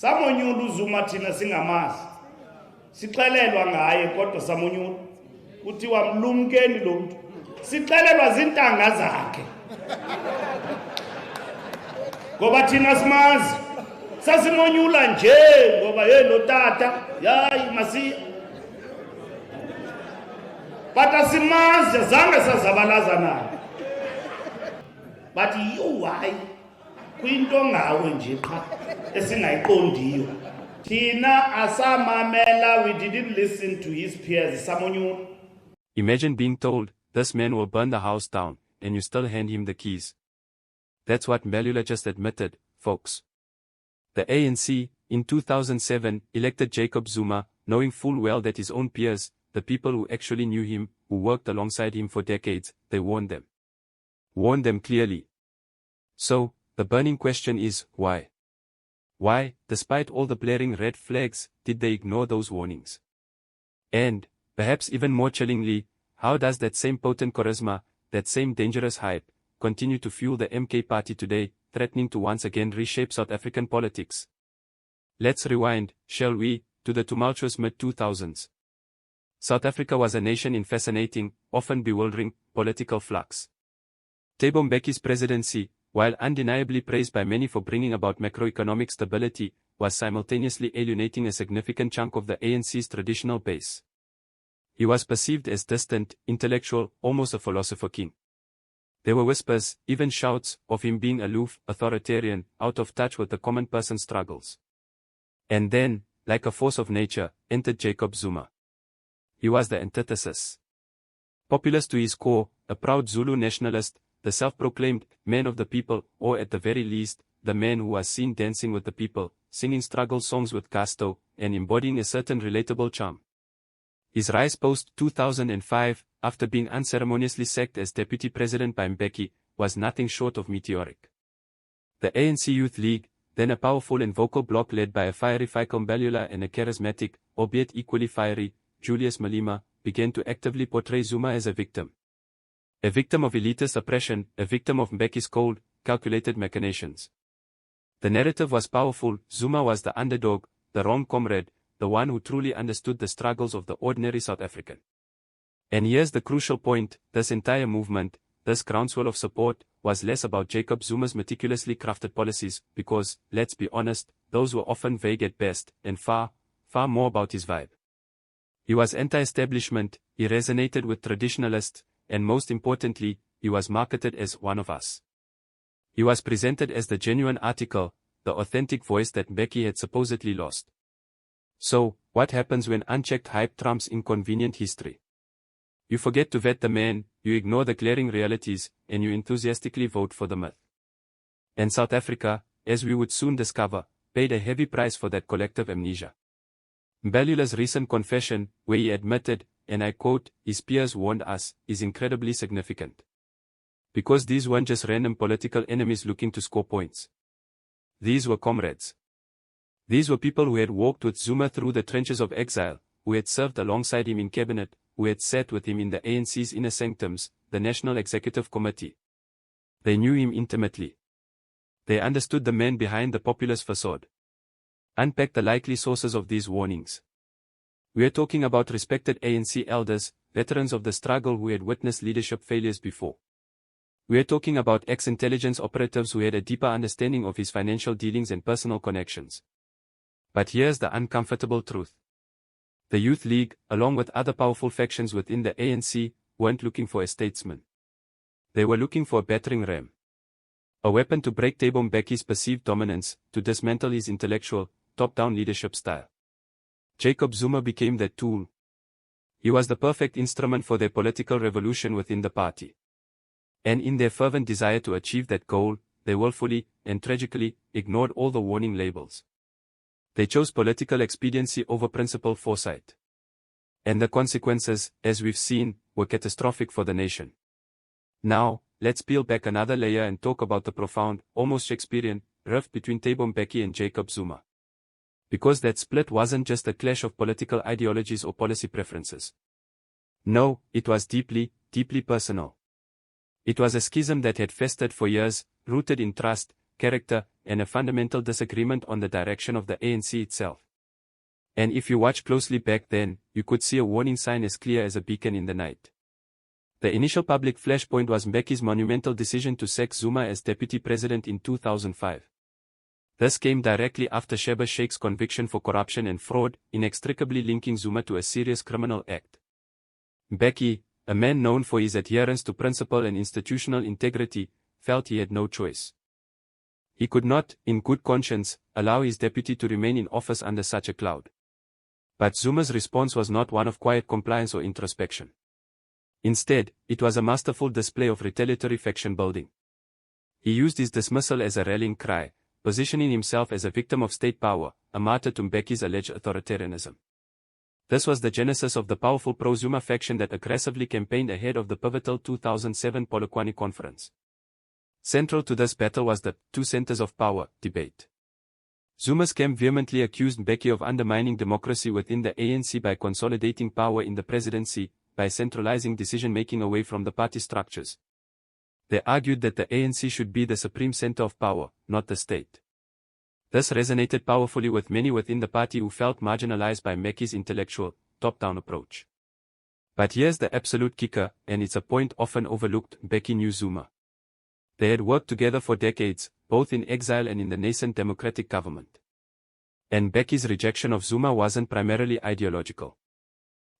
Samonyula uZuma thina singamazi. Sixelelwa ngaye kodwa samonyula. Kuthiwa mlumkeni lo muntu. Sixelelwa zintanga zakhe. Ngoba thina simazi. Sasimonyula nje ngoba yelo tata, yayi masiya. But asimazi zange sazabalaza naye. But you why? Kwinto ngawe nje qha esingayiqondiyo. Thina asamamela, we didn't listen to his peers. Samonyula. Imagine being told, this man will burn the house down, and you still hand him the keys. That's what Mbalula just admitted, folks. The ANC, in 2007, elected Jacob Zuma, knowing full well that his own peers, the people who actually knew him, who worked alongside him for decades, they warned them. Warned them clearly. So, the burning question is, why? Why, despite all the blaring red flags, did they ignore those warnings? And, perhaps even more chillingly, how does that same potent charisma, that same dangerous hype, continue to fuel the MK party today, threatening to once again reshape South African politics? Let's rewind, shall we, to the tumultuous mid-2000s. South Africa was a nation in fascinating, often bewildering, political flux. Thabo Mbeki's presidency, while undeniably praised by many for bringing about macroeconomic stability, was simultaneously alienating a significant chunk of the ANC's traditional base. He was perceived as distant, intellectual, almost a philosopher king. There were whispers, even shouts, of him being aloof, authoritarian, out of touch with the common person's struggles. And then, like a force of nature, entered Jacob Zuma. He was the antithesis. Populist to his core, a proud Zulu nationalist, the self-proclaimed man of the people, or at the very least, the man who was seen dancing with the people, singing struggle songs with gusto, and embodying a certain relatable charm. His rise post-2005, after being unceremoniously sacked as deputy president by Mbeki, was nothing short of meteoric. The ANC Youth League, then a powerful and vocal bloc led by a fiery Fikile Mbalula and a charismatic, albeit equally fiery, Julius Malema, began to actively portray Zuma as a victim. A victim of elitist oppression, a victim of Mbeki's cold, calculated machinations. The narrative was powerful. Zuma was the underdog, the wrong comrade, the one who truly understood the struggles of the ordinary South African. And here's the crucial point, this entire movement, this groundswell of support, was less about Jacob Zuma's meticulously crafted policies, because, let's be honest, those were often vague at best, and far more about his vibe. He was anti-establishment, he resonated with traditionalists, and most importantly, he was marketed as one of us. He was presented as the genuine article, the authentic voice that Mbeki had supposedly lost. So, what happens when unchecked hype trumps inconvenient history? You forget to vet the man, you ignore the glaring realities, and you enthusiastically vote for the myth. And South Africa, as we would soon discover, paid a heavy price for that collective amnesia. Mbalula's recent confession, where he admitted, and I quote, his peers warned us, is incredibly significant. Because these weren't just random political enemies looking to score points. These were comrades. These were people who had walked with Zuma through the trenches of exile, who had served alongside him in cabinet, who had sat with him in the ANC's inner sanctums, the National Executive Committee. They knew him intimately. They understood the man behind the populist facade. Unpack the likely sources of these warnings. We are talking about respected ANC elders, veterans of the struggle who had witnessed leadership failures before. We are talking about ex-intelligence operatives who had a deeper understanding of his financial dealings and personal connections. But here's the uncomfortable truth. The Youth League, along with other powerful factions within the ANC, weren't looking for a statesman. They were looking for a battering ram. A weapon to break Thabo Mbeki's perceived dominance, to dismantle his intellectual, top-down leadership style. Jacob Zuma became that tool. He was the perfect instrument for their political revolution within the party. And in their fervent desire to achieve that goal, they willfully, and tragically, ignored all the warning labels. They chose political expediency over principled foresight. And the consequences, as we've seen, were catastrophic for the nation. Now, let's peel back another layer and talk about the profound, almost Shakespearean, rift between Thabo Mbeki and Jacob Zuma. Because that split wasn't just a clash of political ideologies or policy preferences. No, it was deeply, deeply personal. It was a schism that had festered for years, rooted in trust, character, and a fundamental disagreement on the direction of the ANC itself. And if you watch closely back then, you could see a warning sign as clear as a beacon in the night. The initial public flashpoint was Mbeki's monumental decision to sack Zuma as deputy president in 2005. This came directly after Sheba Sheikh's conviction for corruption and fraud, inextricably linking Zuma to a serious criminal act. Mbeki, a man known for his adherence to principle and institutional integrity, felt he had no choice. He could not, in good conscience, allow his deputy to remain in office under such a cloud. But Zuma's response was not one of quiet compliance or introspection. Instead, it was a masterful display of retaliatory faction building. He used his dismissal as a rallying cry, positioning himself as a victim of state power, a martyr to Mbeki's alleged authoritarianism. This was the genesis of the powerful pro-Zuma faction that aggressively campaigned ahead of the pivotal 2007 Polokwane conference. Central to this battle was the two centers of power debate. Zuma's camp vehemently accused Mbeki of undermining democracy within the ANC by consolidating power in the presidency, by centralizing decision-making away from the party structures. They argued that the ANC should be the supreme center of power, not the state. This resonated powerfully with many within the party who felt marginalized by Mbeki's intellectual, top-down approach. But here's the absolute kicker, and it's a point often overlooked: Mbeki knew Zuma. They had worked together for decades, both in exile and in the nascent democratic government. And Mbeki's rejection of Zuma wasn't primarily ideological.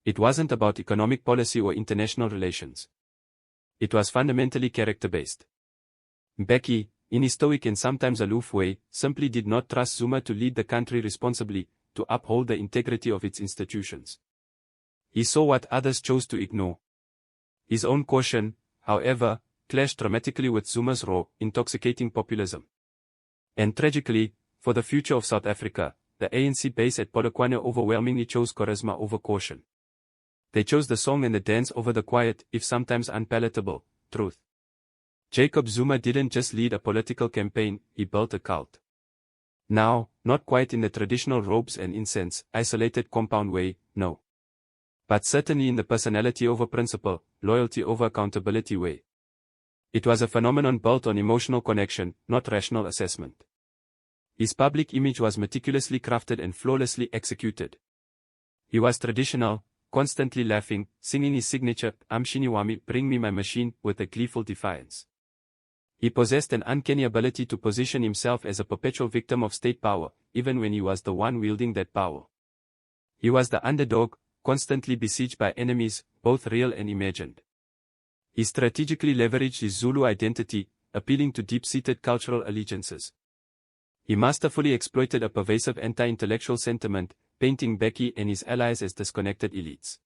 It wasn't about economic policy or international relations. It was fundamentally character-based. Mbeki, in his stoic and sometimes aloof way, simply did not trust Zuma to lead the country responsibly, to uphold the integrity of its institutions. He saw what others chose to ignore. His own caution, however, clashed dramatically with Zuma's raw, intoxicating populism. And tragically, for the future of South Africa, the ANC base at Polokwane overwhelmingly chose charisma over caution. They chose the song and the dance over the quiet, if sometimes unpalatable, truth. Jacob Zuma didn't just lead a political campaign, he built a cult. Now, not quite in the traditional robes and incense, isolated compound way, no. But certainly in the personality over principle, loyalty over accountability way. It was a phenomenon built on emotional connection, not rational assessment. His public image was meticulously crafted and flawlessly executed. He was traditional, constantly laughing, singing his signature, Amshini Wami, bring me my machine, with a gleeful defiance. He possessed an uncanny ability to position himself as a perpetual victim of state power, even when he was the one wielding that power. He was the underdog, constantly besieged by enemies, both real and imagined. He strategically leveraged his Zulu identity, appealing to deep-seated cultural allegiances. He masterfully exploited a pervasive anti-intellectual sentiment, painting Mbeki and his allies as disconnected elites.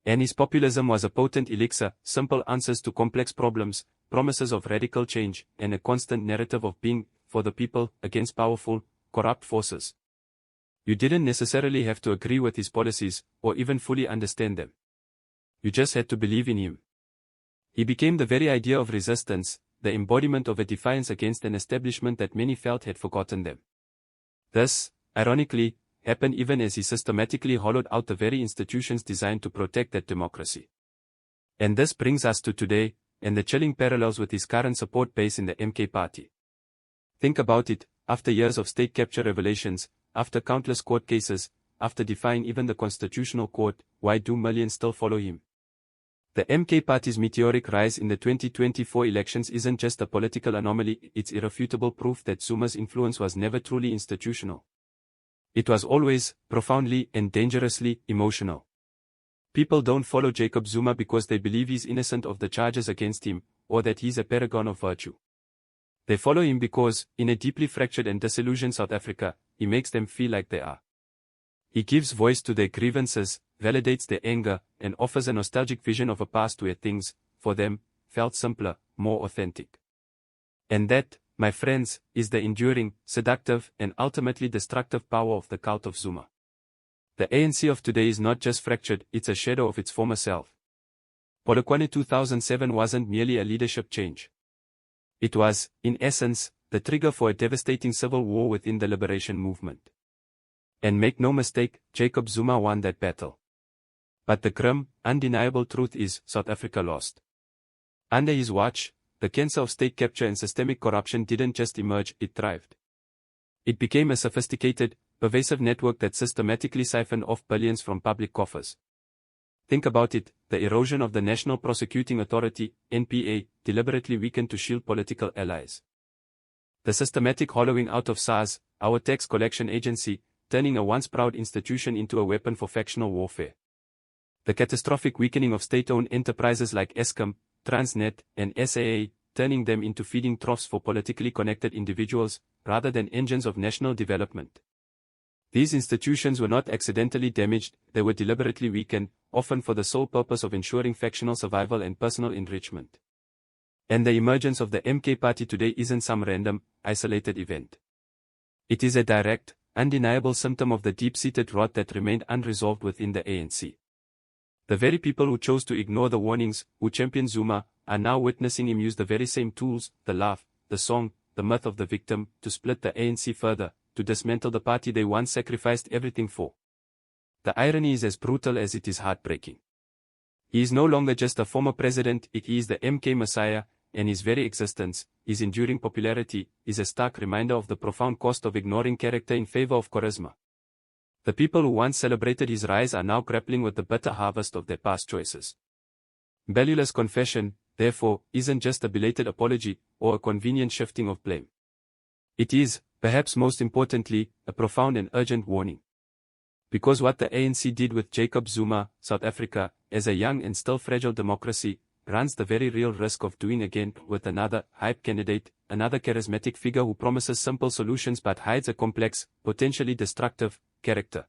And his populism was a potent elixir, simple answers to complex problems, promises of radical change, and a constant narrative of being, for the people, against powerful, corrupt forces. You didn't necessarily have to agree with his policies, or even fully understand them. You just had to believe in him. He became the very idea of resistance, the embodiment of a defiance against an establishment that many felt had forgotten them. This, ironically, happened even as he systematically hollowed out the very institutions designed to protect that democracy. And this brings us to today, and the chilling parallels with his current support base in the MK party. Think about it, after years of state capture revelations, after countless court cases, after defying even the Constitutional Court, why do millions still follow him? The MK party's meteoric rise in the 2024 elections isn't just a political anomaly, it's irrefutable proof that Zuma's influence was never truly institutional. It was always, profoundly and dangerously, emotional. People don't follow Jacob Zuma because they believe he's innocent of the charges against him, or that he's a paragon of virtue. They follow him because, in a deeply fractured and disillusioned South Africa, he makes them feel like they are. He gives voice to their grievances, validates their anger, and offers a nostalgic vision of a past where things, for them, felt simpler, more authentic. And that, my friends, is the enduring, seductive, and ultimately destructive power of the cult of Zuma. The ANC of today is not just fractured, it's a shadow of its former self. Polokwane 2007 wasn't merely a leadership change. It was, in essence, the trigger for a devastating civil war within the liberation movement. And make no mistake, Jacob Zuma won that battle. But the grim, undeniable truth is, South Africa lost. Under his watch, the cancer of state capture and systemic corruption didn't just emerge, it thrived. It became a sophisticated, pervasive network that systematically siphoned off billions from public coffers. Think about it, the erosion of the National Prosecuting Authority, NPA, deliberately weakened to shield political allies. The systematic hollowing out of SARS, our tax collection agency, turning a once proud institution into a weapon for factional warfare. The catastrophic weakening of state-owned enterprises like Eskom, Transnet, and SAA, turning them into feeding troughs for politically connected individuals, rather than engines of national development. These institutions were not accidentally damaged, they were deliberately weakened, often for the sole purpose of ensuring factional survival and personal enrichment. And the emergence of the MK party today isn't some random, isolated event. It is a direct, undeniable symptom of the deep-seated rot that remained unresolved within the ANC. The very people who chose to ignore the warnings, who championed Zuma, are now witnessing him use the very same tools, the laugh, the song, the myth of the victim, to split the ANC further, to dismantle the party they once sacrificed everything for. The irony is as brutal as it is heartbreaking. He is no longer just a former president, he is the MK Messiah, and his very existence, his enduring popularity, is a stark reminder of the profound cost of ignoring character in favor of charisma. The people who once celebrated his rise are now grappling with the bitter harvest of their past choices. Mbalula's confession, therefore, isn't just a belated apology, or a convenient shifting of blame. It is, perhaps most importantly, a profound and urgent warning. Because what the ANC did with Jacob Zuma, South Africa, as a young and still fragile democracy, runs the very real risk of doing again with another hype candidate, another charismatic figure who promises simple solutions but hides a complex, potentially destructive, character.